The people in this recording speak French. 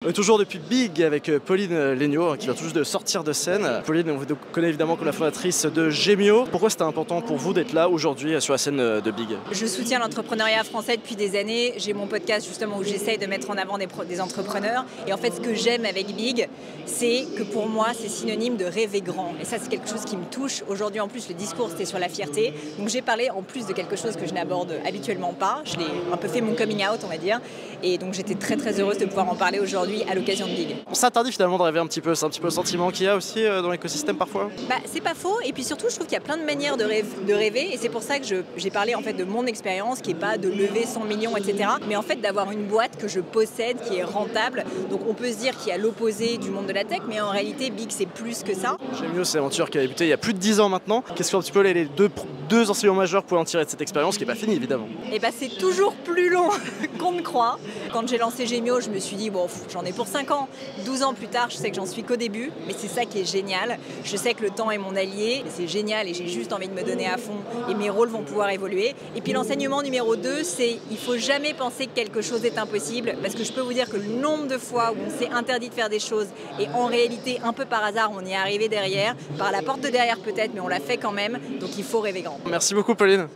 On est toujours depuis Big avec Pauline Léniaud qui vient tout juste de sortir de scène. Pauline, on vous connaît évidemment comme la fondatrice de Gemio. Pourquoi c'était important pour vous d'être là aujourd'hui sur la scène de Big? Je soutiens l'entrepreneuriat français depuis des années. J'ai mon podcast justement où j'essaye de mettre en avant des entrepreneurs. Et en fait, ce que j'aime avec Big, c'est que pour moi, c'est synonyme de rêver grand. Et ça, c'est quelque chose qui me touche. Aujourd'hui, en plus, le discours, c'était sur la fierté. Donc j'ai parlé en plus de quelque chose que je n'aborde habituellement pas. Je l'ai un peu fait mon coming out, on va dire. Et donc j'étais très très heureuse de pouvoir en parler aujourd'hui à l'occasion de Big. Ça interdit finalement de rêver un petit peu, c'est un petit peu le sentiment qu'il y a aussi dans l'écosystème parfois. C'est pas faux, et puis surtout je trouve qu'il y a plein de manières de rêver, et c'est pour ça que j'ai parlé en fait de mon expérience, qui est pas de lever 100 millions, etc. Mais en fait d'avoir une boîte que je possède, qui est rentable. Donc on peut se dire qu'il y a l'opposé du monde de la tech, mais en réalité Big c'est plus que ça. Gemio, c'est l'aventure qui a débuté il y a plus de 10 ans maintenant. Qu'est-ce que sont un petit peu les deux enseignements majeurs pour en tirer de cette expérience qui n'est pas finie évidemment? Et c'est toujours plus long qu'on ne croit. Quand j'ai lancé Gemio, je me suis dit bon, j'en ai pour 5 ans. 12 ans plus tard, je sais que j'en suis qu'au début, mais c'est ça qui est génial. Je sais que le temps est mon allié, c'est génial et j'ai juste envie de me donner à fond et mes rôles vont pouvoir évoluer. Et puis l'enseignement numéro 2, c'est il faut jamais penser que quelque chose est impossible, parce que je peux vous dire que le nombre de fois où on s'est interdit de faire des choses et en réalité, un peu par hasard, on y est arrivé derrière, par la porte de derrière peut-être, mais on l'a fait quand même, donc il faut rêver grand. Merci beaucoup Pauline.